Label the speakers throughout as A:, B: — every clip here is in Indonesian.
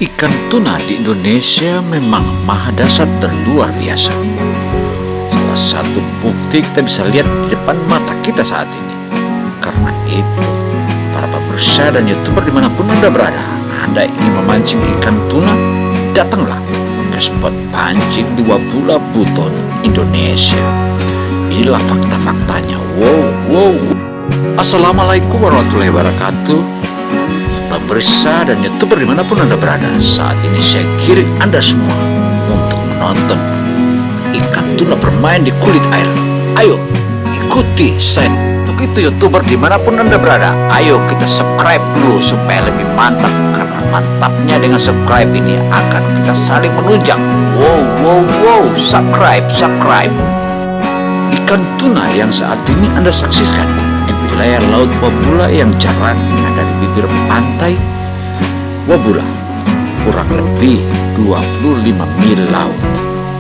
A: Ikan tuna di Indonesia memang maha dasar dan luar biasa. Salah satu bukti kita bisa lihat di depan mata kita saat ini. Karena itu, para pemirsa dan YouTuber dimanapun Anda berada, Anda ingin memancing ikan tuna, datanglah ke spot pancing di Wabula Buton, Indonesia. Inilah fakta-faktanya. Wow. Assalamualaikum warahmatullahi wabarakatuh. Pemirsa dan YouTuber dimanapun Anda berada, saat ini saya kirim Anda semua untuk menonton ikan tuna bermain di kulit air. Ayo ikuti saya. Untuk itu YouTuber dimanapun Anda berada, ayo kita subscribe dulu supaya lebih mantap. Karena mantapnya dengan subscribe ini akan kita saling menunjang. Wow, subscribe. Ikan tuna yang saat ini Anda saksikan di wilayah Laut Wabula yang jaraknya dari bibir pantai Wabula kurang lebih 25 mil laut.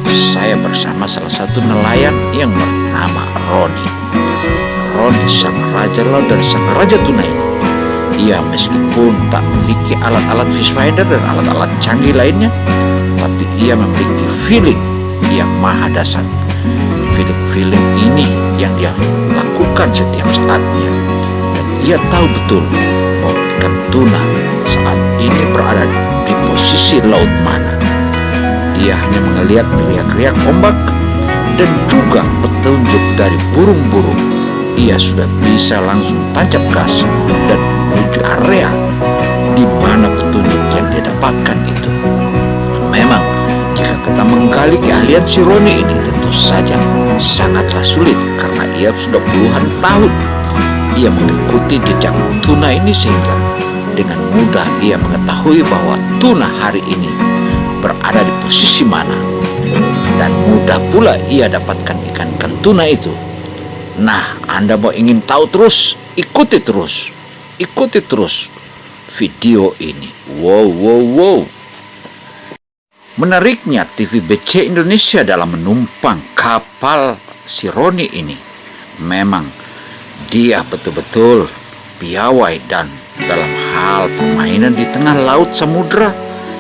A: Saya bersama salah satu nelayan yang bernama Roni. Roni sang raja laut dan sang raja tuna ini. Ia meskipun tak memiliki alat-alat fish finder dan alat-alat canggih lainnya, tapi ia memiliki feeling yang maha dasar. Feeling ini yang dia lakukan setiap saatnya, dan ia tahu betul bahwa ikan tuna saat ini berada di posisi laut mana. Dia hanya melihat riak-riak ombak dan juga petunjuk dari burung-burung. Ia sudah bisa langsung tancap gas dan menuju area di mana petunjuk yang dia dapatkan itu. Memang jika kita menggali keahlian si Roni ini, tentu saja sangatlah sulit karena ia sudah puluhan tahun ia mengikuti jejak tuna ini, sehingga dengan mudah ia mengetahui bahwa tuna hari ini berada di posisi mana, dan mudah pula ia dapatkan ikan tuna itu. Nah, Anda mau ingin tahu terus, ikuti terus video ini. Wow. Menariknya TVBC Indonesia dalam menumpang kapal si Roni ini, memang dia betul-betul piawai dan dalam hal permainan di tengah laut samudra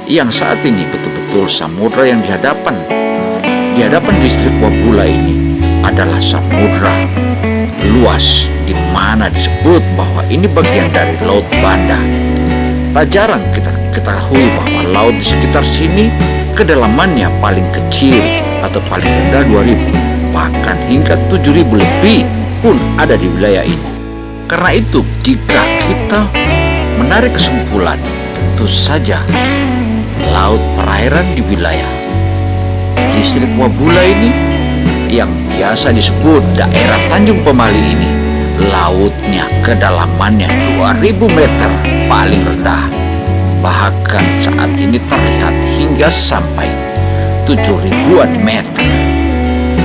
A: yang saat ini betul-betul samudra yang dihadapan distrik Wabula ini adalah samudra luas, di mana disebut bahwa ini bagian dari Laut Banda. Tak jarang kita ketahui bahwa laut di sekitar sini kedalamannya paling kecil atau paling rendah 2.000, bahkan hingga 7.000 lebih pun ada di wilayah ini. Karena itu, jika kita menarik kesimpulan, tentu saja laut perairan di wilayah distrik Wabula ini yang biasa disebut daerah Tanjung Pemali ini, lautnya kedalamannya 2.000 meter paling rendah. Bahkan saat ini terlihat hingga sampai 7.000-an meter.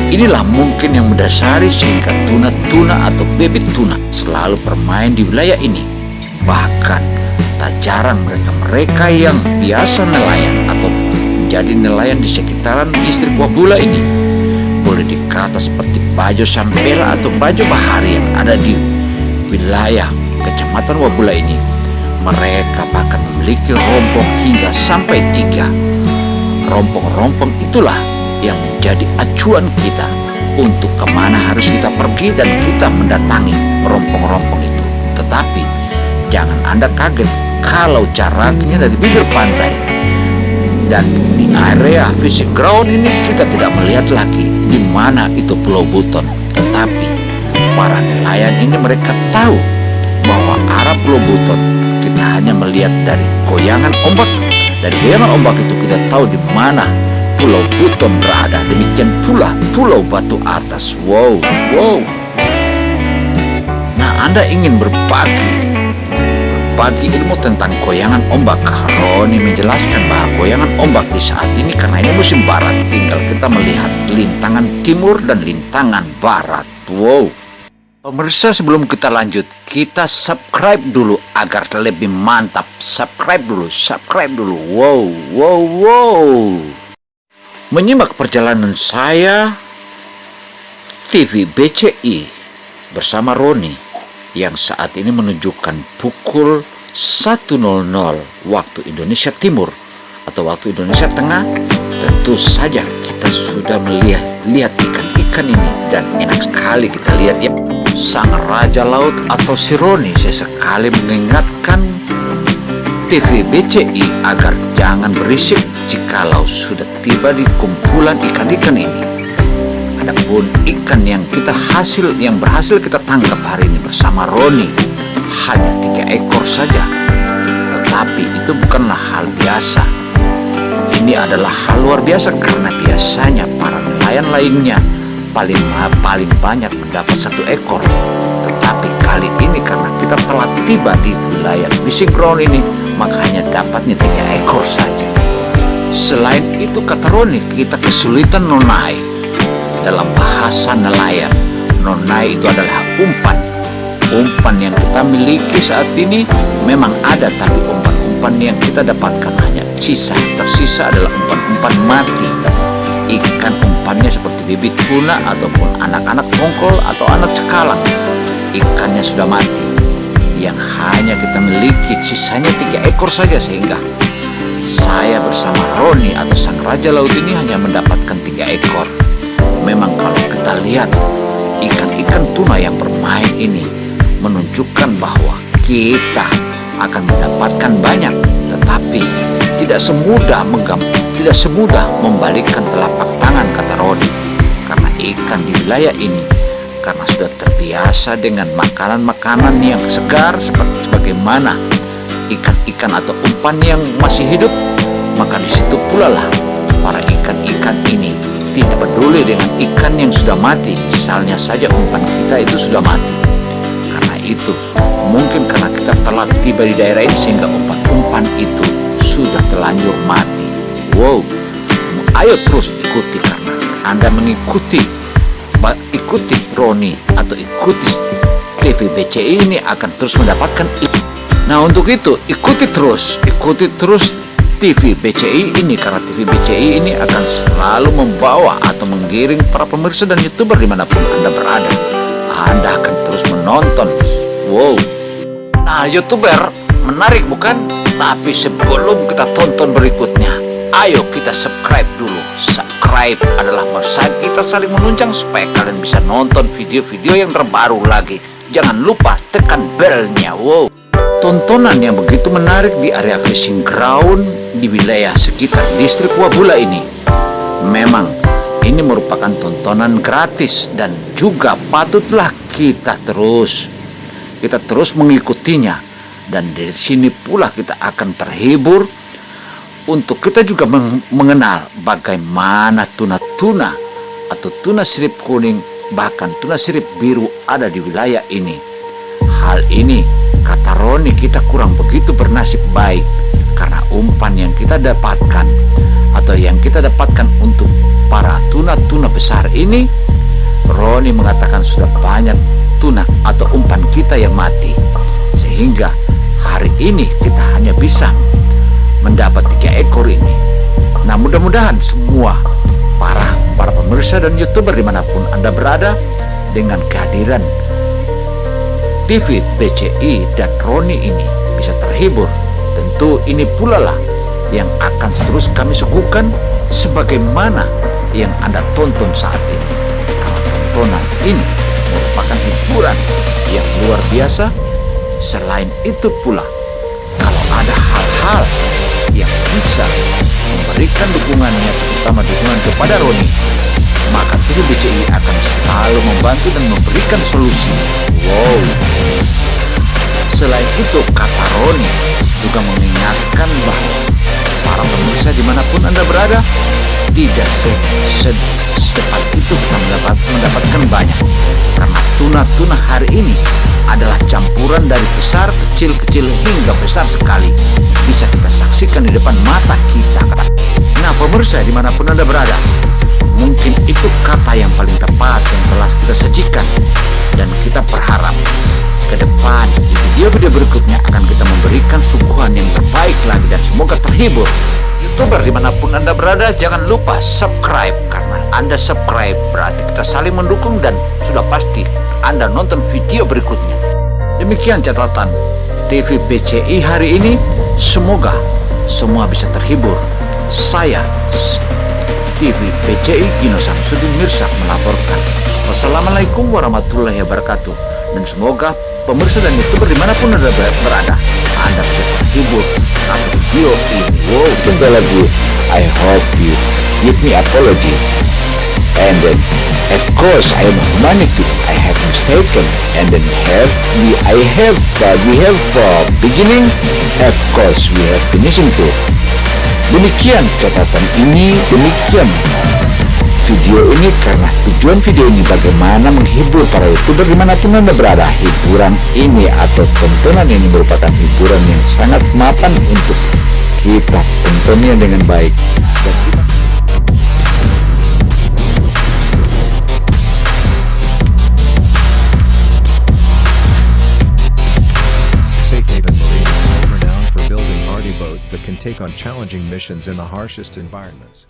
A: Inilah mungkin yang mendasari sehingga tuna-tuna atau bebek tuna selalu bermain di wilayah ini. Bahkan tak jarang mereka yang biasa nelayan atau menjadi nelayan di sekitaran distrik Wabula ini, boleh dikata seperti Bajo Sampela atau Bajo Bahari yang ada di wilayah kecamatan Wabula ini, mereka bahkan memiliki rompong hingga sampai 3. Rompong-rompong itulah yang menjadi acuan kita untuk kemana harus kita pergi dan kita mendatangi rompong-rompong itu. Tetapi jangan Anda kaget kalau jaraknya dari bibir pantai dan di area fishing ground ini kita tidak melihat lagi di mana itu Pulau Buton. Tetapi para nelayan ini mereka tahu bahwa arah Pulau Buton kita hanya melihat dari goyangan ombak. Dari goyangan ombak itu kita tahu di mana Pulau Buton berada. Demikian pula Pulau Batu Atas. Wow. Nah, Anda ingin berbagi ilmu tentang goyangan ombak. Roni menjelaskan bahwa goyangan ombak di saat ini, karena ini musim barat, tinggal kita melihat lintangan timur dan lintangan barat. Wow. Pemirsa, sebelum kita lanjut, kita subscribe dulu agar lebih mantap. Subscribe dulu. Wow. Menyimak perjalanan saya TV BCI bersama Roni yang saat ini menunjukkan pukul 1.00 waktu Indonesia Timur atau waktu Indonesia Tengah, tentu saja kita sudah melihat ikan-ikan ini, dan enak sekali kita lihat ya. Sang Raja Laut atau Sironi sesekali mengingatkan TV BCI agar jangan berisik jikalau sudah tiba di kumpulan ikan-ikan ini. Adapun ikan yang berhasil kita tangkap hari ini bersama Roni hanya 3 ekor saja. Tetapi itu bukanlah hal biasa. Ini adalah hal luar biasa karena biasanya para nelayan lainnya paling banyak mendapat 1 ekor. Tetapi kali ini karena kita telah tiba di wilayah fishing ground ini, makanya dapatnya 3 ekor saja. Selain itu, kata Roni, kita kesulitan nonai. Dalam bahasa nelayan, nonai itu adalah umpan. Umpan yang kita miliki saat ini memang ada, tapi umpan-umpan yang kita dapatkan hanya tersisa adalah umpan-umpan mati. Ikan umpannya seperti bibit tuna ataupun anak-anak tongkol atau anak cekalang. Ikannya sudah mati. Yang hanya kita miliki sisanya 3 ekor saja, sehingga saya bersama Roni atau Sang Raja Laut ini hanya mendapatkan 3 ekor. Memang kalau kita lihat ikan-ikan tuna yang bermain ini menunjukkan bahwa kita akan mendapatkan banyak, tetapi tidak semudah membalikkan telapak tangan, kata Roni. Karena ikan di wilayah ini karena sudah terbiasa dengan makanan-makanan yang segar seperti bagaimana ikan-ikan atau umpan yang masih hidup, maka di situ pula lah para ikan-ikan ini tidak peduli dengan ikan yang sudah mati. Misalnya saja umpan kita itu sudah mati. Karena itu mungkin karena kita telah tiba di daerah ini sehingga umpan-umpan itu sudah terlanjur mati. Wow, ayo terus ikuti, karena Anda mengikuti Roni atau ikuti TV BCI ini akan terus mendapatkan. Nah, untuk itu ikuti terus TV BCI ini, karena TV BCI ini akan selalu membawa atau menggiring para pemirsa dan YouTuber dimanapun Anda berada. Anda akan terus menonton. Wow. Nah, YouTuber menarik bukan? Tapi sebelum kita tonton berikutnya, ayo kita subscribe dulu. Subscribe adalah masa kita saling menunjang supaya kalian bisa nonton video-video yang terbaru lagi. Jangan lupa tekan belnya. Wow. Tontonan yang begitu menarik di area fishing ground di wilayah sekitar distrik Wabula ini. Memang ini merupakan tontonan gratis dan juga patutlah kita terus mengikutinya. Dan dari sini pula kita akan terhibur untuk kita juga mengenal bagaimana tuna-tuna atau tuna sirip kuning, bahkan tuna sirip biru ada di wilayah ini. Hal ini, kata Roni, kita kurang begitu bernasib baik karena umpan yang kita dapatkan atau yang kita dapatkan untuk para tuna-tuna besar ini, Roni mengatakan sudah banyak tuna atau umpan kita yang mati, sehingga hari ini kita hanya bisa mendapat 3 ekor ini. Nah, mudah-mudahan semua para pemirsa dan YouTuber dimanapun Anda berada, dengan kehadiran TV BCI dan Roni ini bisa terhibur. Tentu ini pula lah yang akan terus kami suguhkan sebagaimana yang Anda tonton saat ini. Karena tontonan ini merupakan hiburan yang luar biasa. Selain itu pula, kalau ada hal-hal yang bisa memberikan dukungannya, terutama dukungan kepada Roni, maka TV BCI akan selalu membantu dan memberikan solusi. Wow. Selain itu, kata Roni juga mengingatkan bahwa para pemirsa dimanapun Anda berada, tidak secepat itu kita mendapatkan banyak, karena tuna-tuna hari ini adalah campuran dari besar, kecil hingga besar sekali, bisa kita saksikan di depan mata kita. Nah, pemirsa dimanapun Anda berada, mungkin itu kata yang paling tepat yang telah kita sajikan, dan kita berharap ke depan di video-video berikutnya akan kita memberikan suguhan yang terbaik lagi, dan semoga terhibur. YouTuber dimanapun Anda berada, jangan lupa subscribe, karena Anda subscribe berarti kita saling mendukung dan sudah pasti Anda nonton video berikutnya. Demikian catatan TV BCI hari ini. Semoga semua bisa terhibur Saya, TV PCI Gino Samsudin Mirsak melaporkan. Wassalamualaikum warahmatullahi wabarakatuh. Dan semoga pemirsa dan YouTuber dimanapun Anda berada, Anda bisa terhibur atas video ini. Wow, bentar lagi. I hope you give me apology. And then, of course, I am humanity. I have mistaken. And then we have beginning. Of course, we have finishing too. Demikian catatan ini, demikian video ini, karena tujuan video ini bagaimana menghibur para YouTuber dimanapun Anda berada. Hiburan ini atau tontonan ini merupakan hiburan yang sangat mapan untuk kita tontonnya dengan baik. Dan kita
B: Safe Haven Marine is renowned for building hardy boats that can take on challenging missions in the harshest environments.